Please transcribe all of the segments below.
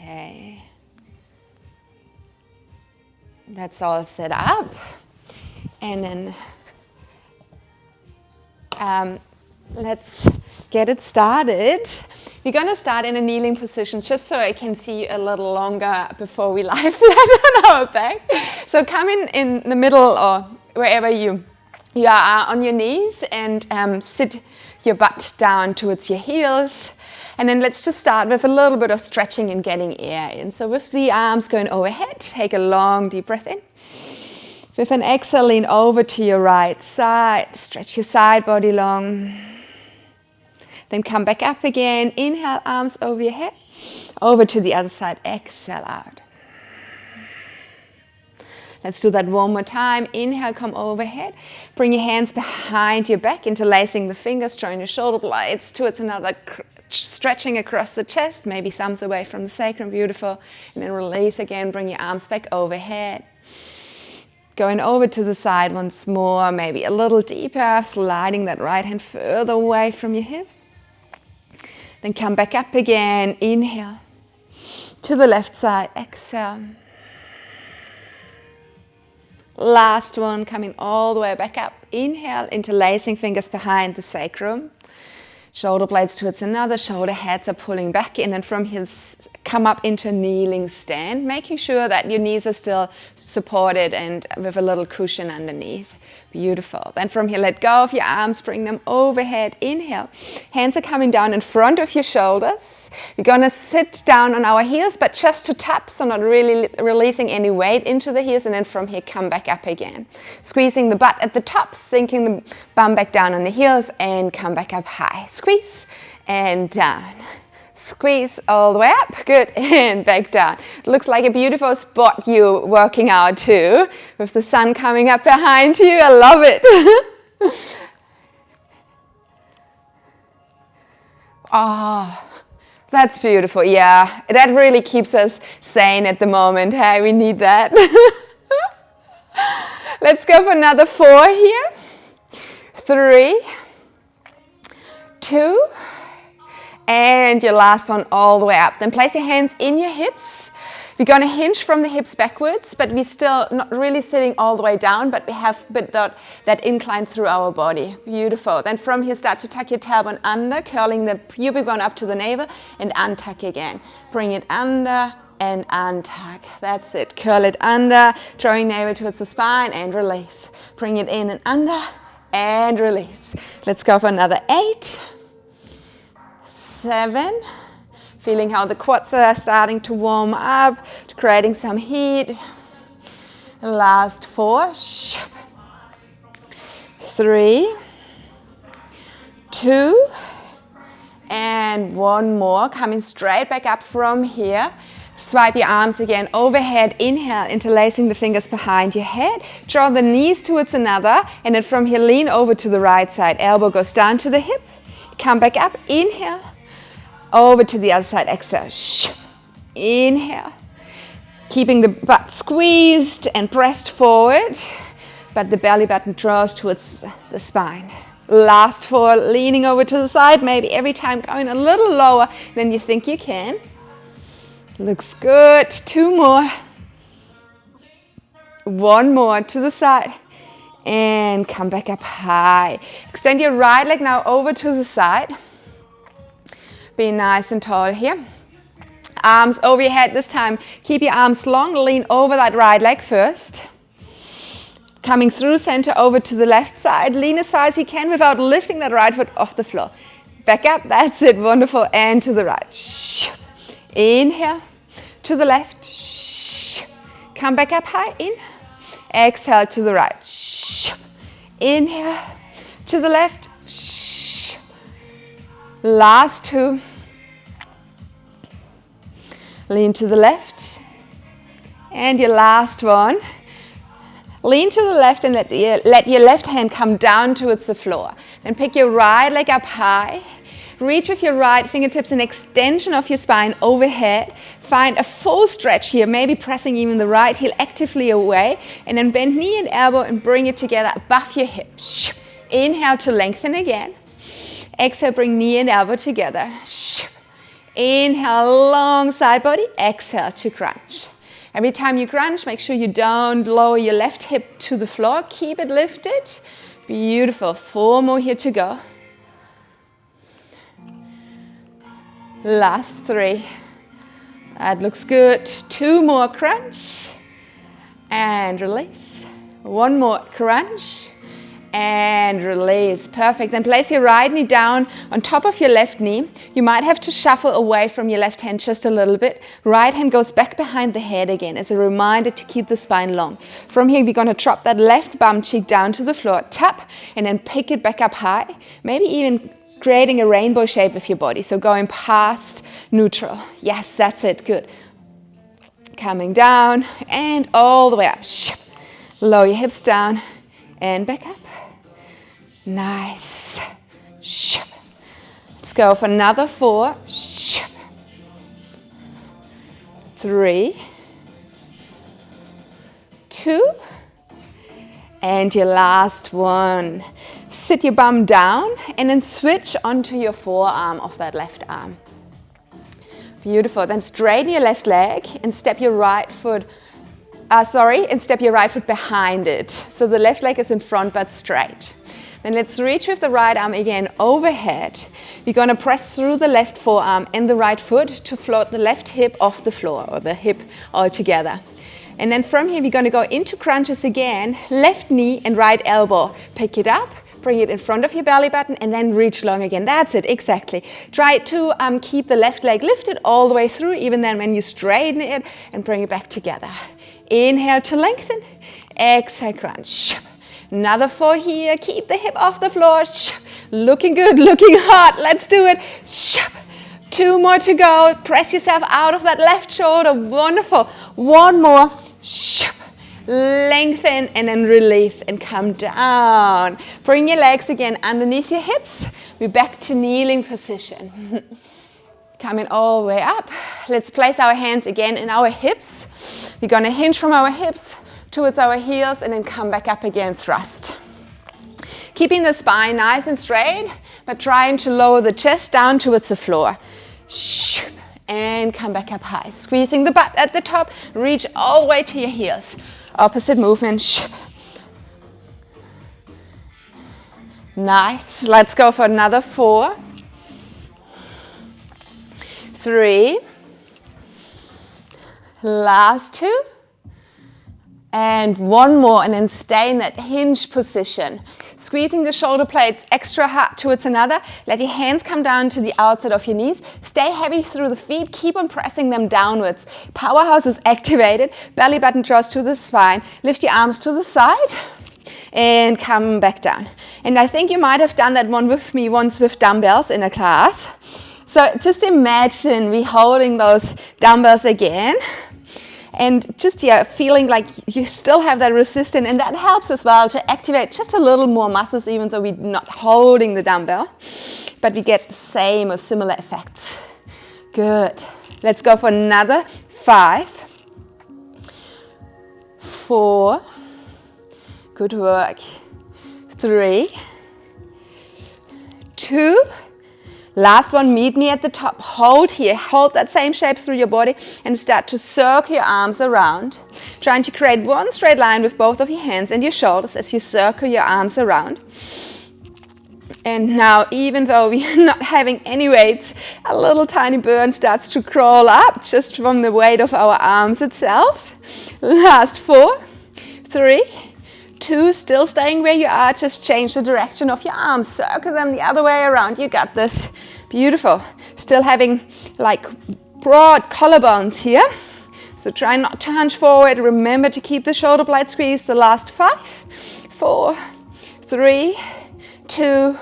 Okay. That's all set up. And then let's get it started. We're going to start in a kneeling position just so I can see you a little longer before we lie flat on our back. So come in the middle or wherever you are on your knees and sit your butt down towards your heels. And then let's just start with a little bit of stretching and getting air in. So with the arms going overhead, take a long deep breath in. With an exhale, lean over to your right side. Stretch your side body long. Then come back up again. Inhale, arms over your head. Over to the other side. Exhale out. Let's do that one more time. Inhale, come overhead. Bring your hands behind your back, interlacing the fingers, drawing your shoulder blades towards another, stretching across the chest, maybe thumbs away from the sacrum, beautiful. And then release again, bring your arms back overhead. Going over to the side once more, maybe a little deeper, sliding that right hand further away from your hip. Then come back up again, inhale. To the left side, exhale. Last one, coming all the way back up. Inhale, interlacing fingers behind the sacrum. Shoulder blades towards another, shoulder heads are pulling back in, and from here come up into a kneeling stand, making sure that your knees are still supported and with a little cushion underneath. Beautiful. Then from here, let go of your arms, bring them overhead. Inhale. Hands are coming down in front of your shoulders. We're going to sit down on our heels, but just to tap, so not really releasing any weight into the heels. And then from here, come back up again. Squeezing the butt at the top, sinking the bum back down on the heels, and come back up high. Squeeze and down. Squeeze all the way up, good, and back down. It looks like a beautiful spot you're working out too, with the sun coming up behind you. I love it. Oh, that's beautiful. Yeah, that really keeps us sane at the moment. Hey, we need that. Let's go for another 4 here. 3, 2, and your last one all the way up. Then place your hands in your hips. We're going to hinge from the hips backwards, but we're still not really sitting all the way down, but we have that incline through our body. Beautiful. Then from here, start to tuck your tailbone under, curling the pubic bone up to the navel, and untuck again. Bring it under and untuck. That's it. Curl it under, drawing navel towards the spine, and release. Bring it in and under, and release. Let's go for another 8. 7, feeling how the quads are starting to warm up, creating some heat. Last 4, 3, 2, and 1 more. Coming straight back up from here. Swipe your arms again overhead. Inhale, interlacing the fingers behind your head. Draw the knees towards another, and then from here, lean over to the right side. Elbow goes down to the hip. Come back up. Inhale. Over to the other side, exhale. Inhale. Keeping the butt squeezed and pressed forward, but the belly button draws towards the spine. Last 4, leaning over to the side, maybe every time going a little lower than you think you can. Looks good. 2 more. 1 more to the side. And come back up high. Extend your right leg now over to the side. Be nice and tall here. Arms over your head this time. Keep your arms long. Lean over that right leg first. Coming through center over to the left side. Lean as far as you can without lifting that right foot off the floor. Back up. That's it. Wonderful. And to the right. Inhale. To the left. Come back up high. In. Exhale to the right. Inhale. To the left. Last 2. Lean to the left. And your last one. Lean to the left and let your left hand come down towards the floor. Then pick your right leg up high. Reach with your right fingertips an extension of your spine overhead. Find a full stretch here, maybe pressing even the right heel actively away. And then bend knee and elbow and bring it together above your hips. Inhale to lengthen again. Exhale, bring knee and elbow together. Inhale, long side body. Exhale to crunch. Every time you crunch, make sure you don't lower your left hip to the floor. Keep it lifted. Beautiful. 4 more here to go. Last 3. That looks good. 2 more crunch. And release. 1 more crunch. And release. Perfect. Then place your right knee down on top of your left knee. You might have to shuffle away from your left hand just a little bit. Right hand goes back behind the head again as a reminder to keep the spine long. From here, we're going to drop that left bum cheek down to the floor. Tap and then pick it back up high. Maybe even creating a rainbow shape with your body. So going past neutral. Yes, that's it. Good. Coming down and all the way up. Lower your hips down and back up. Nice. Let's go for another 4. 3, 2, and your last one. Sit your bum down and then switch onto your forearm of that left arm. Beautiful. Then straighten your left leg and step your right foot behind it. So the left leg is in front but straight. Then let's reach with the right arm again overhead. You're going to press through the left forearm and the right foot to float the left hip off the floor, or the hip all together. And then from here, we're going to go into crunches again. Left knee and right elbow. Pick it up, bring it in front of your belly button, and then reach long again. That's it, exactly. Try to keep the left leg lifted all the way through, even then when you straighten it, and bring it back together. Inhale to lengthen. Exhale, crunch. Another 4 here. Keep the hip off the floor. Looking good, looking hot. Let's do it. 2 more to go. Press yourself out of that left shoulder. Wonderful. 1 more. Lengthen and then release and come down. Bring your legs again underneath your hips. We're back to kneeling position. Coming all the way up. Let's place our hands again in our hips. We're going to hinge from our hips towards our heels and then come back up again, thrust. Keeping the spine nice and straight, but trying to lower the chest down towards the floor. And come back up high. Squeezing the butt at the top, reach all the way to your heels. Opposite movement. Nice. Let's go for another 4, 3, last 2. And 1 more, and then stay in that hinge position. Squeezing the shoulder blades extra hard towards another. Let your hands come down to the outside of your knees. Stay heavy through the feet. Keep on pressing them downwards. Powerhouse is activated. Belly button draws to the spine. Lift your arms to the side and come back down. And I think you might have done that one with me once with dumbbells in a class. So just imagine we holding those dumbbells again. And just, feeling like you still have that resistance, and that helps as well to activate just a little more muscles, even though we're not holding the dumbbell, but we get the same or similar effects. Good. Let's go for another 5, 4, good work, 3, 2, last one, meet me at the top. Hold here. Hold that same shape through your body and start to circle your arms around. Trying to create one straight line with both of your hands and your shoulders as you circle your arms around. And now, even though we're not having any weights, a little tiny burn starts to crawl up just from the weight of our arms itself. Last 4, 3, 2, still staying where you are, just change the direction of your arms. Circle them the other way around. You got this. Beautiful. Still having like broad collarbones here. So try not to hunch forward. Remember to keep the shoulder blade squeezed. The last 5, 4, 3, 2,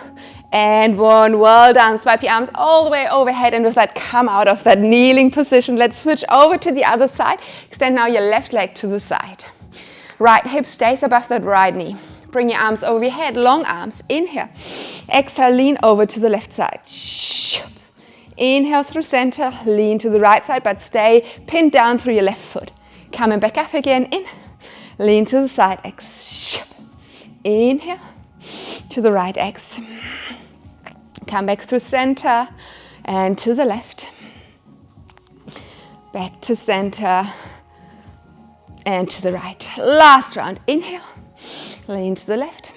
and 1. Well done. Swipe your arms all the way overhead, and with that, come out of that kneeling position. Let's switch over to the other side. Extend now your left leg to the side. Right hip stays above that right knee. Bring your arms over your head, long arms. Inhale. Exhale, lean over to the left side. Inhale through center, lean to the right side, but stay pinned down through your left foot. Coming back up again, in. Lean to the side, X. Inhale, to the right, X. Come back through center and to the left. Back to center. And to the right. Last round. Inhale. Lean to the left.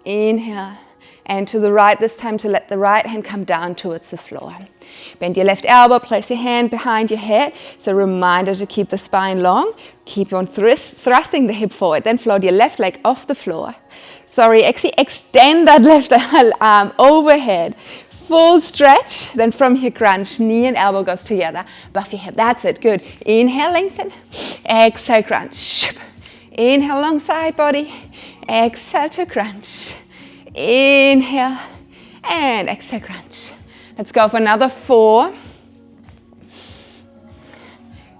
Inhale. And to the right this time, to let the right hand come down towards the floor. Bend your left elbow, place your hand behind your head. It's a reminder to keep the spine long. Keep on thrusting the hip forward. Then float your left leg off the floor. Sorry, actually extend that left arm overhead. Full stretch. Then from here, crunch. Knee and elbow goes together. Buff your hip. That's it. Good. Inhale, lengthen. Exhale, crunch. Inhale, long side body. Exhale to crunch. Inhale and exhale, crunch. Let's go for another 4,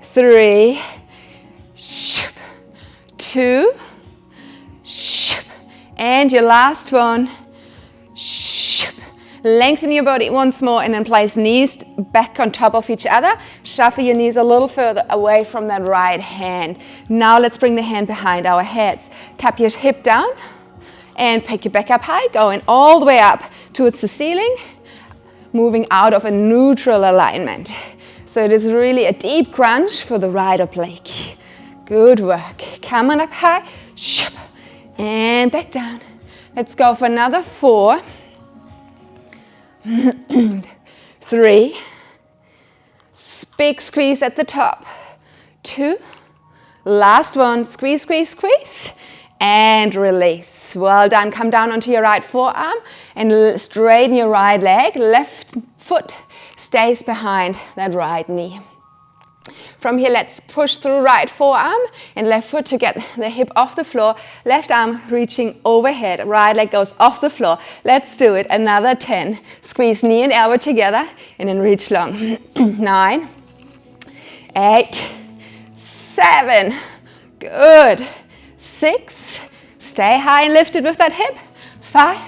3, 2, and your last one. Lengthen your body once more and then place knees back on top of each other. Shuffle your knees a little further away from that right hand. Now let's bring the hand behind our heads. Tap your hip down. And pick it back up high, going all the way up towards the ceiling, moving out of a neutral alignment. So it is really a deep crunch for the right oblique. Good work. Come on up high, and back down. Let's go for another 4, 3, big squeeze at the top, 2, last one, squeeze, squeeze, squeeze. And release. Well done. Come down onto your right forearm and straighten your right leg. Left foot stays behind that right knee. From here, let's push through right forearm and left foot to get the hip off the floor. Left arm reaching overhead. Right leg goes off the floor. Let's do it. Another 10. Squeeze knee and elbow together and then reach long. 9, 8, 7. Good. 6, stay high and lifted with that hip. 5,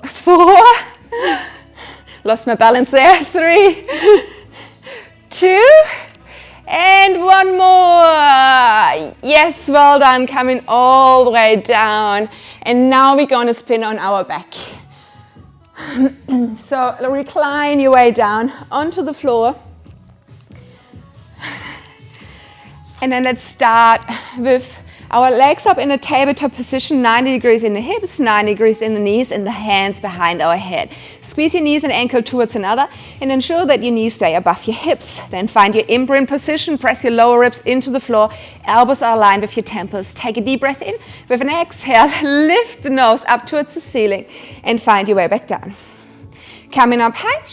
4, lost my balance there. 3, 2, and one more. Yes, well done. Coming all the way down. And now we're going to spin on our back. So recline your way down onto the floor. And then let's start with our legs up in a tabletop position, 90 degrees in the hips, 90 degrees in the knees, and the hands behind our head. Squeeze your knees and ankle towards another, and ensure that your knees stay above your hips. Then find your imprint position, press your lower ribs into the floor, elbows are aligned with your temples. Take a deep breath in. With an exhale, lift the nose up towards the ceiling, and find your way back down. Coming up high,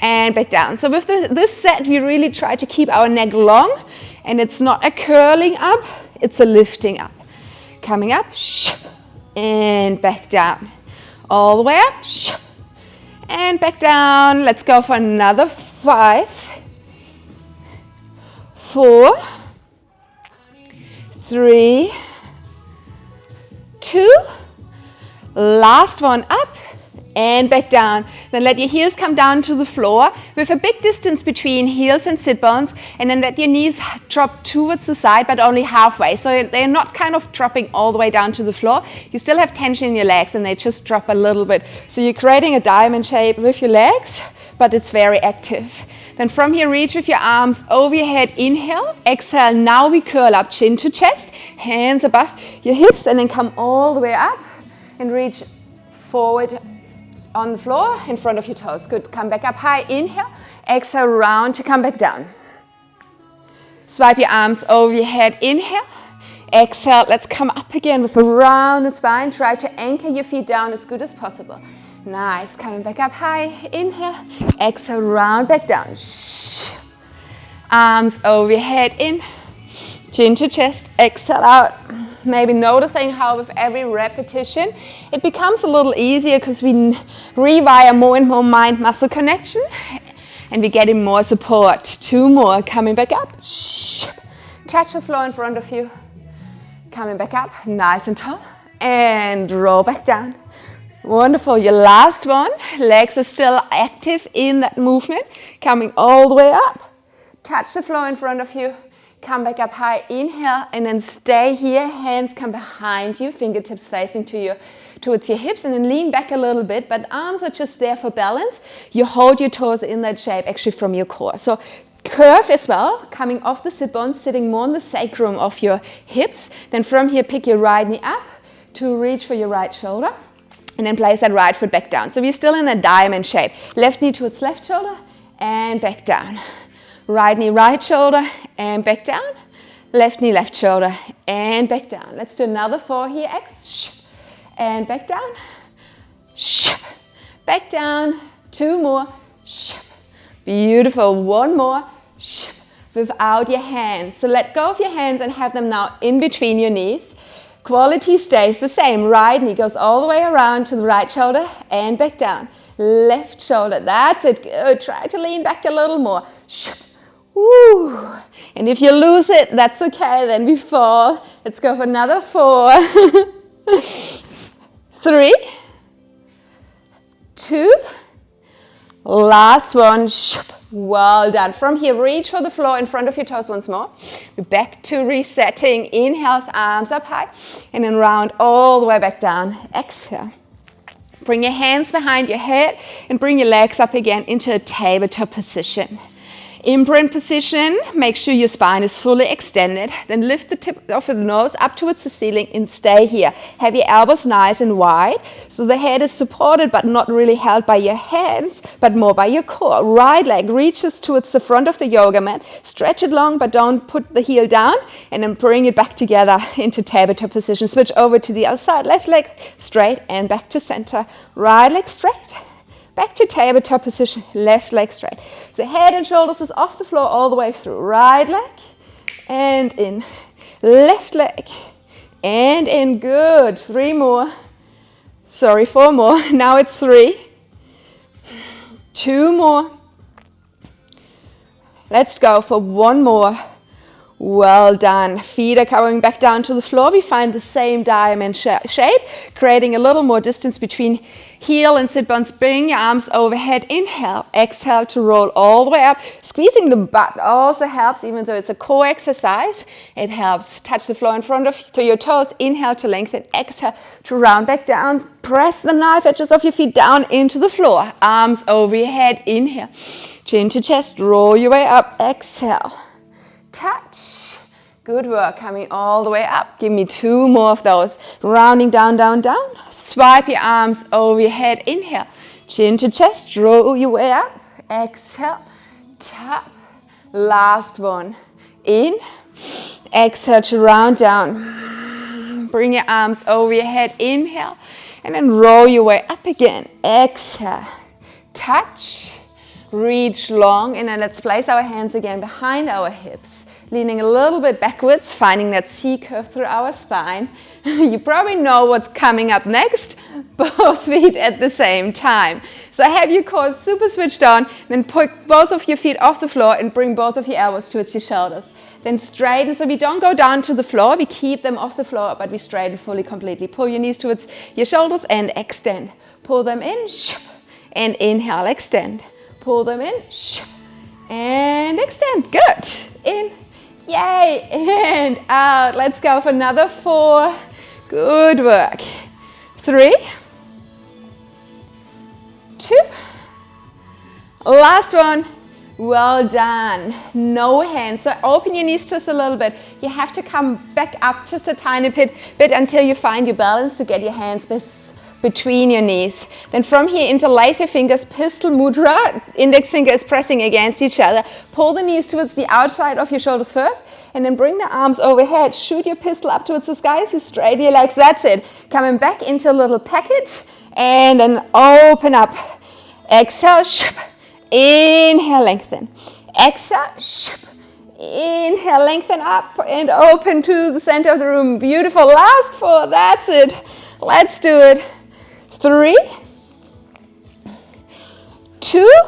and back down. So with this set, we really try to keep our neck long, and it's not a curling up, it's a lifting up. Coming up, and back down. All the way up, and back down. Let's go for another 5, 4, 3, 2. Last one up. And back down. Then let your heels come down to the floor with a big distance between heels and sit bones, and then let your knees drop towards the side, but only halfway. So they're not kind of dropping all the way down to the floor. You still have tension in your legs and they just drop a little bit. So you're creating a diamond shape with your legs, but it's very active. Then from here, reach with your arms over your head. Inhale, exhale. Now we curl up, chin to chest, hands above your hips, and then come all the way up and reach forward on the floor in front of your toes. Good. Come back up high. Inhale. Exhale, round to come back down. Swipe your arms over your head. Inhale. Exhale. Let's come up again with a rounded spine. Try to anchor your feet down as good as possible. Nice. Coming back up high. Inhale. Exhale, round back down. Arms over your head. In. Chin to chest. Exhale out. Maybe noticing how with every repetition it becomes a little easier because we rewire more and more mind-muscle connection and we're getting more support. 2 more. Coming back up. Touch the floor in front of you. Coming back up. Nice and tall. And roll back down. Wonderful. Your last one. Legs are still active in that movement. Coming all the way up. Touch the floor in front of you. Come back up high, inhale, and then stay here. Hands come behind you, fingertips facing to you. towards your hips and then lean back a little bit, but arms are just there for balance. You hold your toes in that shape actually from your core. So curve as well, coming off the sit bones, sitting more on the sacrum of your hips. Then from here, pick your right knee up to reach for your right shoulder. And then place that right foot back down. So we're still in a diamond shape. Left knee towards left shoulder and back down. Right knee, right shoulder and back down. Left knee, left shoulder and back down. Let's do another 4 here. X. And back down. Back down. 2 more. Beautiful. 1 more. Without your hands. So let go of your hands and have them now in between your knees. Quality stays the same. Right knee goes all the way around to the right shoulder and back down. Left shoulder, that's it. Good. Try to lean back a little more. Woo. And if you lose it, that's okay. Then we fall. Let's go for another 4. 3, 2, last one. Well done. From here, reach for the floor in front of your toes once more. We're back to resetting. Inhale, arms up high. And then round all the way back down. Exhale. Bring your hands behind your head and bring your legs up again into a tabletop position. Imprint position, make sure your spine is fully extended. Then lift the tip of the nose up towards the ceiling and stay here. Have your elbows nice and wide. So the head is supported but not really held by your hands, but more by your core. Right leg reaches towards the front of the yoga mat. Stretch it long, but don't put the heel down. And then bring it back together into tabletop position. Switch over to the other side. Left leg straight and back to center. Right leg straight. Back to tabletop position, left leg straight. The head and shoulders is off the floor all the way through. Right leg and in. Left leg and in. Good. 3 more. Sorry, 4 more. Now it's 3. 2 more. Let's go for 1 more. Well done. Feet are coming back down to the floor. We find the same diamond shape, creating a little more distance between heel and sit bones. Bring your arms overhead. Inhale. Exhale to roll all the way up. Squeezing the butt also helps, even though it's a core exercise. It helps. Touch the floor in front of your toes. Inhale to lengthen. Exhale to round back down. Press the knife edges of your feet down into the floor. Arms over your head. Inhale. Chin to chest. Roll your way up. Exhale. Touch. Good work. Coming all the way up. Give me 2 more of those. Rounding down, down, down. Swipe your arms over your head. Inhale. Chin to chest. Roll your way up. Exhale. Tap. Last one. In. Exhale to round down. Bring your arms over your head. Inhale. And then roll your way up again. Exhale. Touch. Reach long. And then let's place our hands again behind our hips. Leaning a little bit backwards, finding that C-curve through our spine. You probably know what's coming up next. Both feet at the same time. So have your core super switched on, then put both of your feet off the floor and bring both of your elbows towards your shoulders. Then straighten, so we don't go down to the floor, we keep them off the floor, but we straighten fully, completely. Pull your knees towards your shoulders and extend. Pull them in, and inhale, extend. Pull them in, and extend. Good. In. Yay, and out. Let's go for another 4. Good work. 3, 2. Last one. Well done. No hands. So open your knees just a little bit. You have to come back up just a tiny bit until you find your balance to get your hands between your knees. Then from here, interlace your fingers, pistol mudra. Index finger is pressing against each other. Pull the knees towards the outside of your shoulders first, and then bring the arms overhead. Shoot your pistol up towards the sky as you straighten your legs. That's it. Coming back into a little package, and then open up. Exhale. Inhale, lengthen. Exhale. Inhale, lengthen up and open to the center of the room. Beautiful. Last 4. That's it. Let's do it. 3, 2,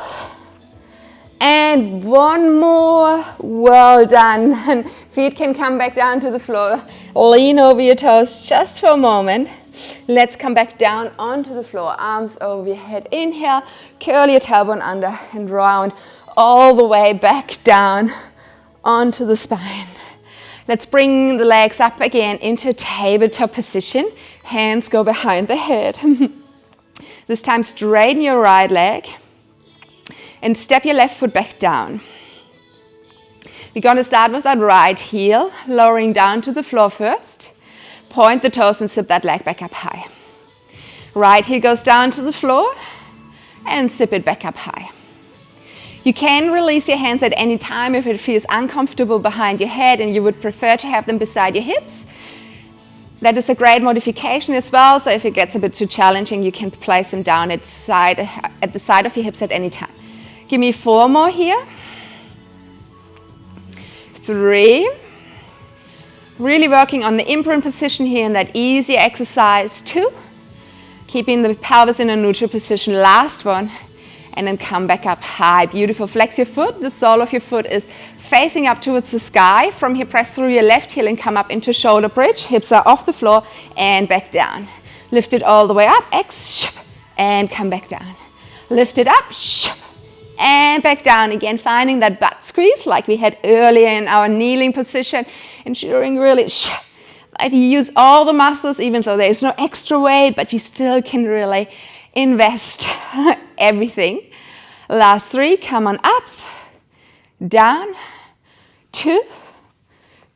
and 1 more. Well done. And feet can come back down to the floor. Lean over your toes just for a moment. Let's come back down onto the floor. Arms over your head. Inhale. Curl your tailbone under and round all the way back down onto the spine. Let's bring the legs up again into tabletop position. Hands go behind the head. This time straighten your right leg and step your left foot back down. We're going to start with that right heel, lowering down to the floor first. Point the toes and zip that leg back up high. Right heel goes down to the floor and zip it back up high. You can release your hands at any time if it feels uncomfortable behind your head and you would prefer to have them beside your hips. That is a great modification as well, so if it gets a bit too challenging, you can place them down at the side of your hips at any time. Give me 4 more here. 3. Really working on the imprint position here in that easy exercise. 2. Keeping the pelvis in a neutral position. Last one. And then come back up high. Beautiful. Flex your foot. The sole of your foot is facing up towards the sky. From here, press through your left heel and come up into shoulder bridge. Hips are off the floor and back down. Lift it all the way up. And come back down. Lift it up. And back down again, finding that butt squeeze like we had earlier in our kneeling position, ensuring really that you use all the muscles, even though there's no extra weight, but you still can really invest everything. Last 3, come on up, down, 2,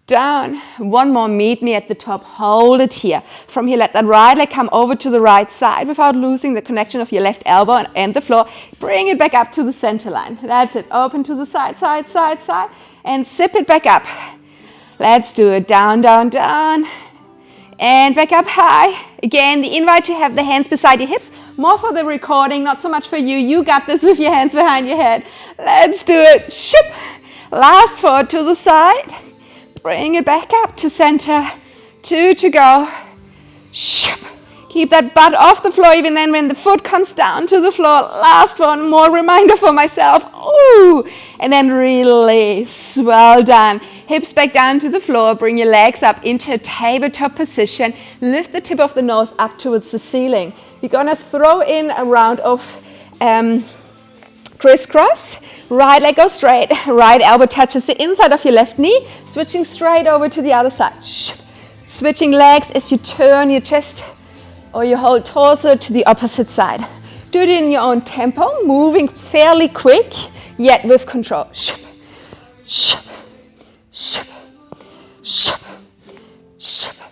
down. 1 more, meet me at the top, hold it here. From here, let that right leg come over to the right side without losing the connection of your left elbow and the floor. Bring it back up to the center line. That's it, open to the side, side, side, side, and zip it back up. Let's do it, down, down, down, and back up high. Again, the invite to have the hands beside your hips, more for the recording, not so much for you. You got this with your hands behind your head. Let's do it, Last 4 to the side. Bring it back up to center. 2 to go. Keep that butt off the floor even then when the foot comes down to the floor. Last one, more reminder for myself. Ooh. And then release. Well done. Hips back down to the floor. Bring your legs up into a tabletop position. Lift the tip of the nose up towards the ceiling. You're going to throw in a round of crisscross. Right leg goes straight, right elbow touches the inside of your left knee, switching straight over to the other side. Switching legs as you turn your chest or your whole torso to the opposite side. Do it in your own tempo, moving fairly quick, yet with control.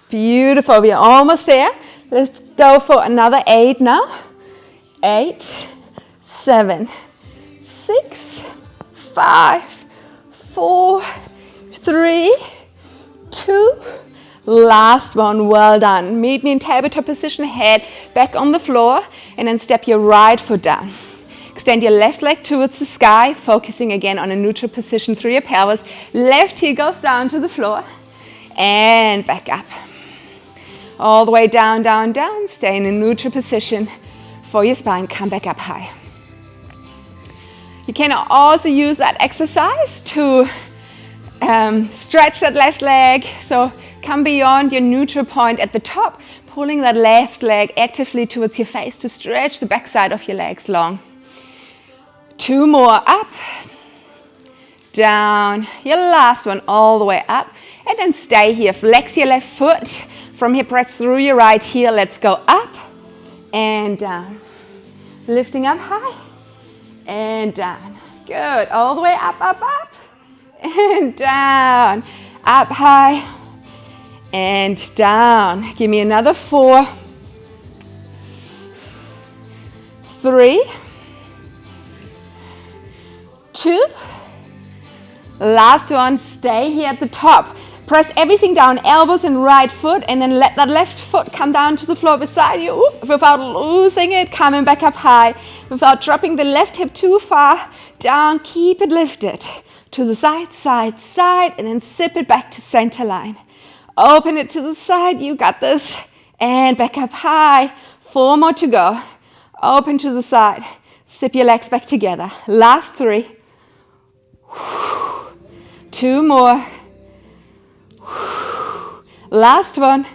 Beautiful, we are almost there. Let's go for another 8 now. 8, 7, 6, 5, 4, 3, 2. Last one, well done. Meet me in tabletop position, head back on the floor, and then step your right foot down. Extend your left leg towards the sky, focusing again on a neutral position through your pelvis. Left heel goes down to the floor, and back up. All the way down, down, down. Stay in a neutral position for your spine. Come back up high. You can also use that exercise to stretch that left leg. So come beyond your neutral point at the top, pulling that left leg actively towards your face to stretch the backside of your legs long. 2 more, up, down. Your last one, all the way up. And then stay here. Flex your left foot. From here, press through your right heel. Let's go up and down. Lifting up high and down. Good. All the way up, up, up. And down. Up high and down. Give me another 4, 3, 2. Last one. Stay here at the top. Press everything down, elbows and right foot, and then let that left foot come down to the floor beside you. Without losing it, coming back up high. Without dropping the left hip too far down, keep it lifted. To the side, side, side, and then zip it back to center line. Open it to the side, you got this. And back up high. 4 more to go. Open to the side. Zip your legs back together. Last 3. 2 more. Last one.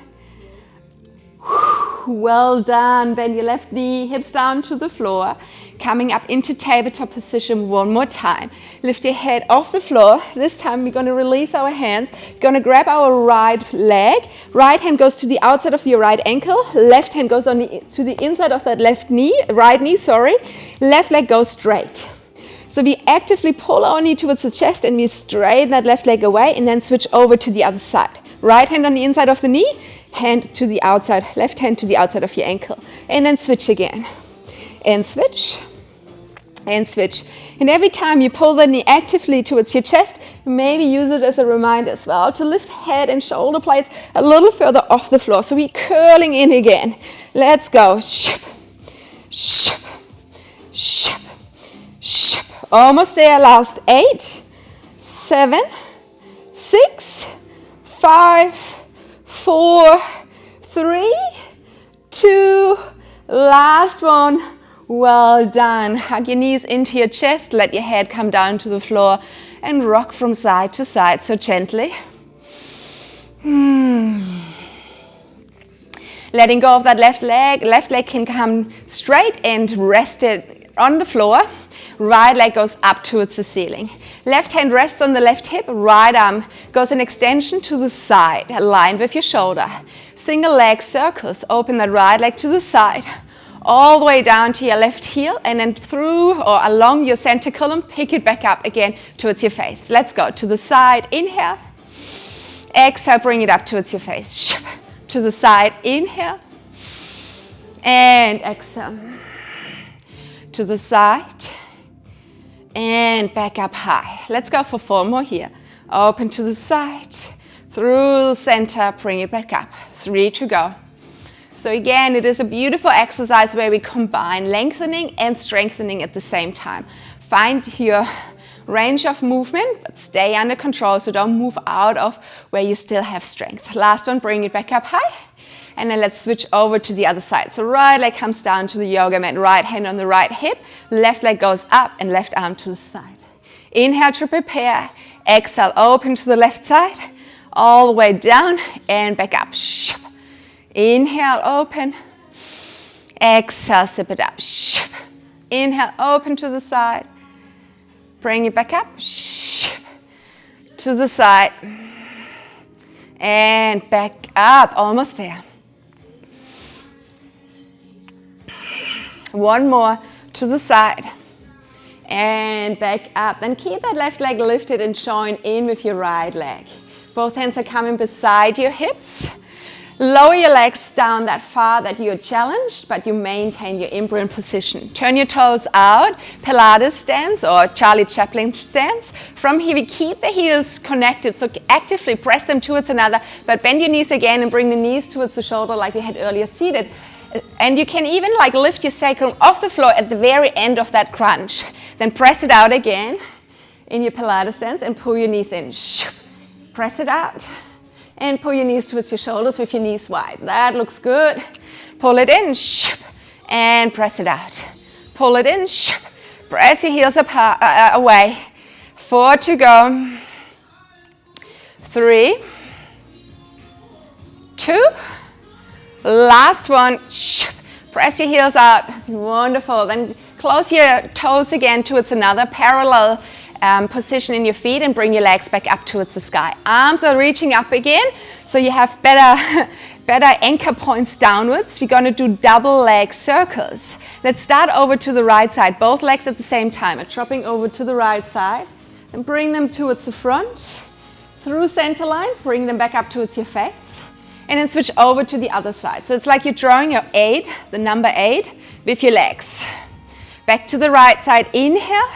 Well done. Bend your left knee, hips down to the floor. Coming up into tabletop position one more time. Lift your head off the floor. This time we're going to release our hands. Going to grab our right leg. Right hand goes to the outside of your right ankle. Left hand goes to the inside of that right knee, sorry. Left leg goes straight. So we actively pull our knee towards the chest and we straighten that left leg away and then switch over to the other side. Right hand on the inside of the knee, hand to the outside, left hand to the outside of your ankle. And then switch again. And switch. And switch. And every time you pull the knee actively towards your chest, maybe use it as a reminder as well to lift head and shoulder blades a little further off the floor. So we're curling in again. Let's go. Ship, ship, ship, ship. Almost there. Last 8, 7, 6, 5, 4, 3, 2, last one. Well done. Hug your knees into your chest. Let your head come down to the floor and rock from side to side so gently. Letting go of that left leg. Left leg can come straight and rest it on the floor. Right leg goes up towards the ceiling. Left hand rests on the left hip. Right arm goes an extension to the side, aligned with your shoulder. Single leg circles. Open that right leg to the side. All the way down to your left heel and then through or along your center column, pick it back up again towards your face. Let's go to the side, inhale. Exhale, bring it up towards your face. To the side, inhale. And exhale. To the side. And back up high. Let's go for 4 more here. Open to the side. Through the center, bring it back up. 3 to go. So again, it is a beautiful exercise where we combine lengthening and strengthening at the same time. Find your range of movement, but stay under control, so don't move out of where you still have strength. Last one, bring it back up high. And then let's switch over to the other side. So right leg comes down to the yoga mat, right hand on the right hip, left leg goes up and left arm to the side. Inhale to prepare. Exhale, open to the left side, all the way down and back up. Inhale, open. Exhale, zip it up. Inhale, open to the side. Bring it back up. To the side. And back up. Almost there. One more to the side. And back up. Then keep that left leg lifted and join in with your right leg. Both hands are coming beside your hips. Lower your legs down that far that you're challenged, but you maintain your in-breath position. Turn your toes out, Pilates stance or Charlie Chaplin stance. From here, we keep the heels connected, so actively press them towards another, but bend your knees again and bring the knees towards the shoulder like we had earlier seated. And you can even lift your sacrum off the floor at the very end of that crunch. Then press it out again in your Pilates stance and pull your knees in. Press it out. And pull your knees towards your shoulders with your knees wide. That looks good. Pull it in, and press it out. Pull it in, press your heels away. 4 to go. 3, 2, last one. Press your heels out. Wonderful. Then close your toes again towards another parallel position in your feet and bring your legs back up towards the sky. Arms are reaching up again, so you have better anchor points downwards. We're going to do double leg circles. Let's start over to the right side, both legs at the same time. Dropping over to the right side and bring them towards the front. Through center line, bring them back up towards your face. And then switch over to the other side. So it's like you're drawing your 8, the number 8, with your legs. Back to the right side, inhale.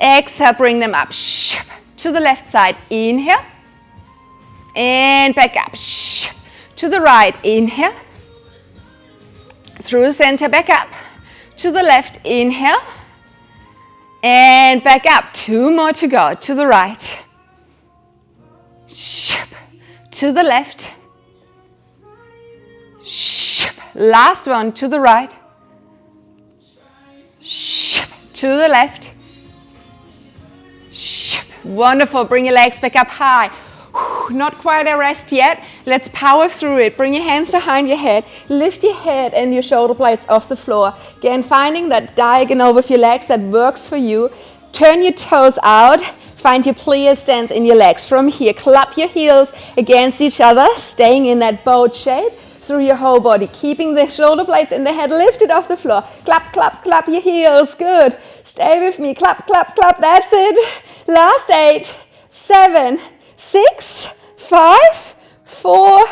Exhale, bring them up. To the left side, inhale. And back up. To the right, inhale. Through the center, back up. To the left, inhale. And back up. 2 more to go. To the right. To the left. Last one, to the right. To the left. Wonderful. Bring your legs back up high. Not quite a rest yet. Let's power through it. Bring your hands behind your head. Lift your head and your shoulder blades off the floor. Again, finding that diagonal with your legs that works for you. Turn your toes out. Find your plie stance in your legs. From here, clap your heels against each other, staying in that boat shape through your whole body, keeping the shoulder blades in the head lifted off the floor. Clap, clap, clap your heels. Good. Stay with me. Clap, clap, clap. That's it. Last 8, 7, 6, 5, 4,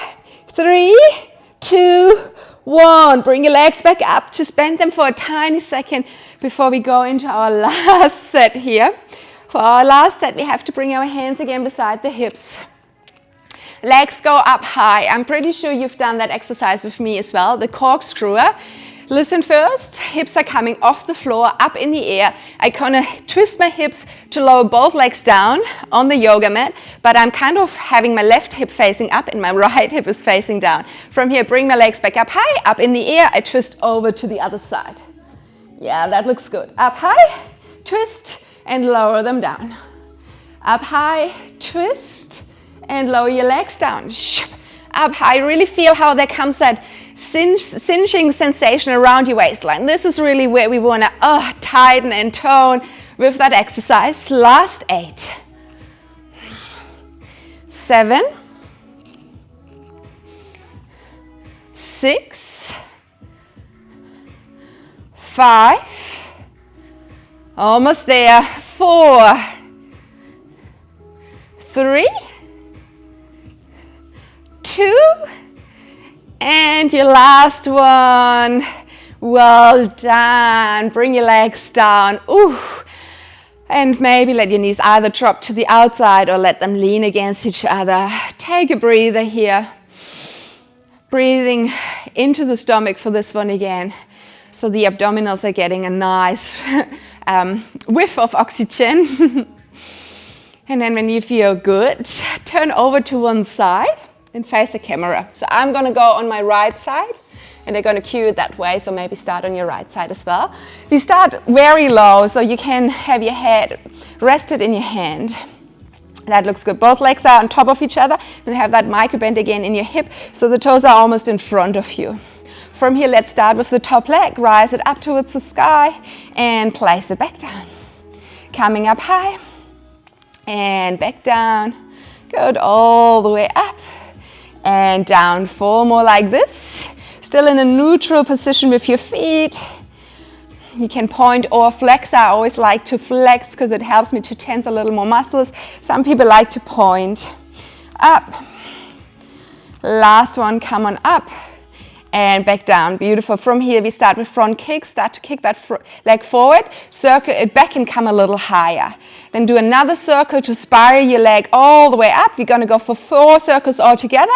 3, 2, 1. Bring your legs back up. Just bend them for a tiny second before we go into our last set here. For our last set, we have to bring our hands again beside the hips. Legs go up high. I'm pretty sure you've done that exercise with me as well, the corkscrewer. Listen first, hips are coming off the floor, up in the air. I kind of twist my hips to lower both legs down on the yoga mat, but I'm kind of having my left hip facing up and my right hip is facing down. From here, bring my legs back up high, up in the air. I twist over to the other side. Yeah, that looks good. Up high, twist, and lower them down. Up high, twist, and lower your legs down. Up high, really feel how there comes that cinching sensation around your waistline. This is really where we want to tighten and tone with that exercise. Last 8, 7, 6, 5, almost there, 4, 3, 2, and your last one. Well done. Bring your legs down. Ooh. And maybe let your knees either drop to the outside or let them lean against each other. Take a breather here. Breathing into the stomach for this one again. So the abdominals are getting a nice whiff of oxygen. And then when you feel good, turn over to one side and face the camera. So I'm going to go on my right side and they're going to cue it that way, so maybe start on your right side as well. We start very low, so you can have your head rested in your hand. That looks good. Both legs are on top of each other, and have that micro bend again in your hip, so the toes are almost in front of you. From here, let's start with the top leg. Rise it up towards the sky and place it back down. Coming up high and back down. Good, all the way up and down. 4 more like this. Still in a neutral position with your feet. You can point or flex. I always like to flex because it helps me to tense a little more muscles. Some people like to point. Up. Last one, come on up. And back down. Beautiful. From here, we start with front kick. Start to kick that leg forward. Circle it back and come a little higher. Then do another circle to spiral your leg all the way up. We're going to go for 4 circles all together.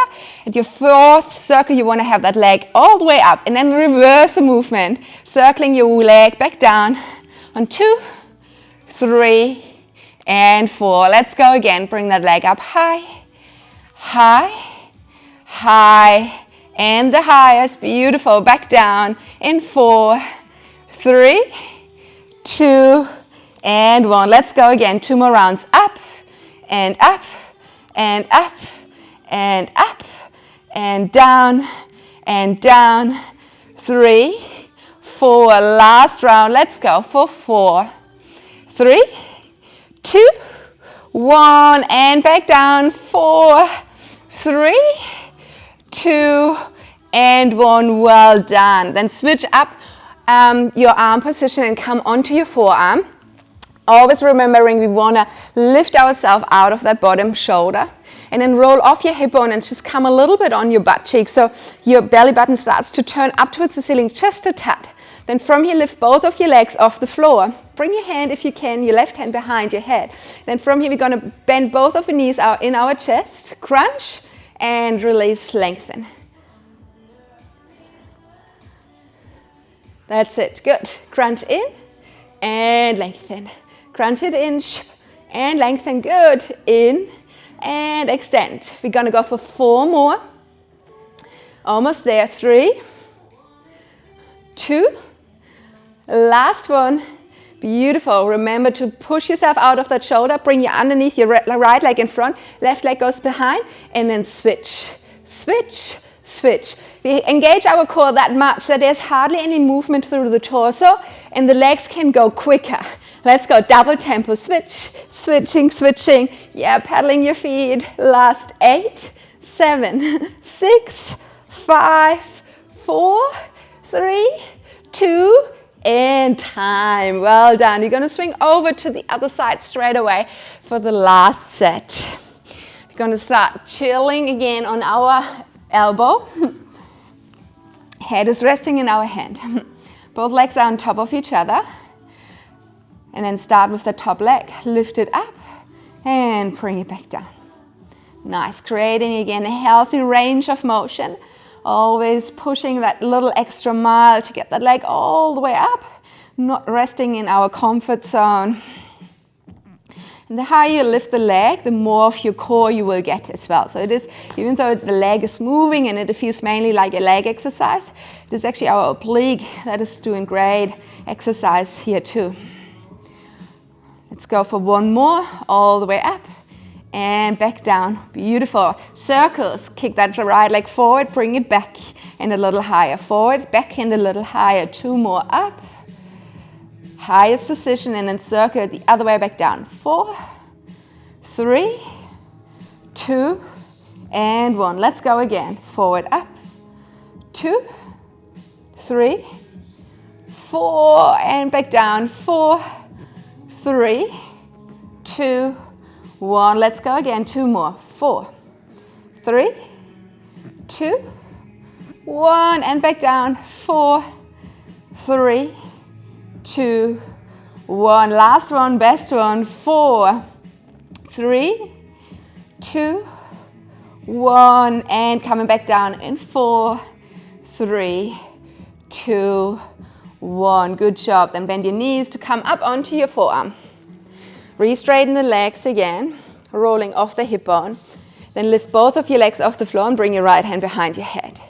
At your 4th circle, you want to have that leg all the way up. And then reverse the movement. Circling your leg back down on 2, 3, and 4. Let's go again. Bring that leg up high, high, high. And the highest, beautiful, back down in 4, 3, 2, and 1. Let's go again, 2 more rounds, up, and up, and up, and up, and down, 3, 4, last round, let's go for 4, 3, 2, 1, and back down, 4, 3, 2, and 1. Well done. Then switch up your arm position and come onto your forearm. Always remembering we want to lift ourselves out of that bottom shoulder and then roll off your hip bone and just come a little bit on your butt cheek so your belly button starts to turn up towards the ceiling just a tad. Then from here, lift both of your legs off the floor. Bring your hand, if you can, your left hand behind your head. Then from here, we're going to bend both of your knees out in our chest, crunch, and release, lengthen. That's it. Good. Crunch in and lengthen. Crunch it in and lengthen. Good. In and extend. We're going to go for 4 more. Almost there. 3, 2, last one. Beautiful. Remember to push yourself out of that shoulder. Bring your underneath your right leg in front. Left leg goes behind. And then switch. Switch. switch. We engage our core that much that there's hardly any movement through the torso and the legs can go quicker. Let's go, double tempo, switch, switching, switching. Yeah, pedaling your feet. Last 8, 7, 6, 5, 4, 3, 2, and time. Well done. You're going to swing over to the other side straight away for the last set. We're going to start chilling again on our elbow. Head is resting in our hand. Both legs are on top of each other. And then start with the top leg. Lift it up and bring it back down. Nice. Creating again a healthy range of motion. Always pushing that little extra mile to get that leg all the way up. Not resting in our comfort zone. And the higher you lift the leg, the more of your core you will get as well. So it is, even though the leg is moving and it feels mainly like a leg exercise, it is actually our oblique that is doing great exercise here too. Let's go for one more, all the way up and back down. Beautiful. Circles. Kick that right leg forward, bring it back and a little higher. Forward, back and a little higher. 2 more up. Highest position and then circle the other way back down. 4, 3, 2, and 1. Let's go again. Forward, up. 2, 3, 4, and back down. 4, 3, 2, 1. Let's go again. 2 more. 4, 3, 2, 1. And back down. 4, 3, 2, 1. Last one. Best one. 4, 3, 2, 1. And coming back down in 4, 3, 2, 1. Good job. Then bend your knees to come up onto your forearm. Re-straighten the legs again, rolling off the hip bone. Then lift both of your legs off the floor and bring your right hand behind your head.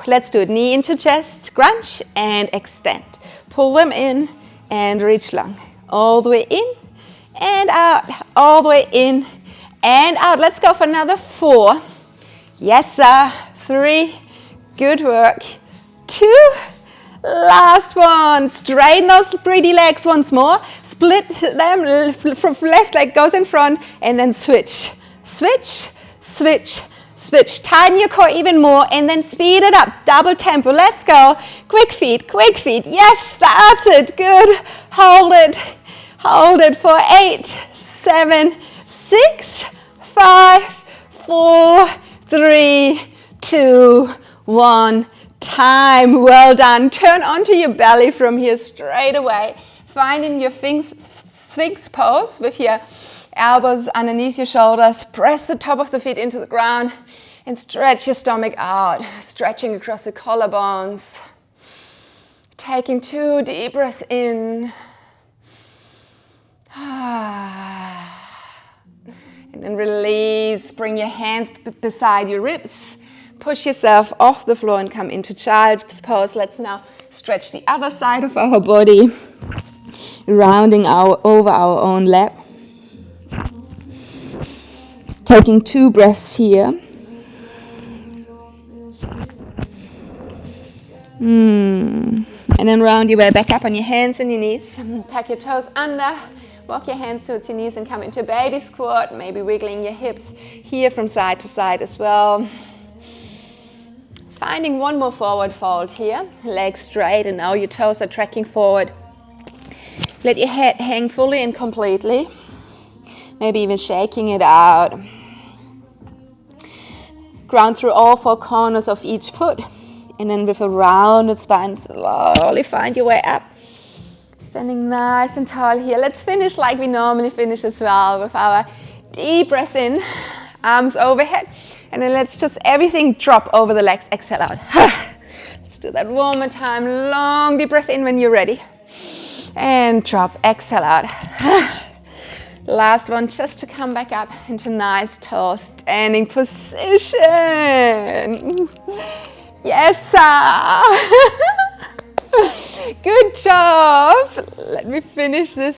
Let's do it. Knee into chest, crunch and extend. Pull them in and reach long. All the way in and out. All the way in and out. Let's go for another 4. Yes, sir. 3. Good work. 2. Last one. Straighten those pretty legs once more. Split them from left leg goes in front and then switch. Switch, switch, switch. Tighten your core even more and then speed it up. Double tempo. Let's go. Quick feet, quick feet. Yes, that's it. Good. Hold it. Hold it for 8, 7, 6, 5, 4, 3, 2, 1. Time. Well done. Turn onto your belly from here straight away. Finding your Sphinx pose with your elbows underneath your shoulders. Press the top of the feet into the ground and stretch your stomach out. Stretching across the collarbones. Taking 2 deep breaths in. And then release. Bring your hands beside your ribs. Push yourself off the floor and come into child's pose. Let's now stretch the other side of our body, rounding over our own lap. Taking 2 breaths here. And then round your way back up on your hands and your knees. Tuck your toes under. Walk your hands towards your knees and come into baby squat. Maybe wiggling your hips here from side to side as well. Finding one more forward fold here, legs straight and now your toes are tracking forward. Let your head hang fully and completely, maybe even shaking it out. Ground through all 4 corners of each foot and then with a rounded spine, slowly find your way up. Standing nice and tall here. Let's finish like we normally finish as well with our deep breath in, arms overhead. And then let's just everything drop over the legs. Exhale out. Let's do that one more time. Long deep breath in when you're ready. And drop. Exhale out. Last one, just to come back up into nice tall standing position. Yes, sir. Good job. Let me finish this.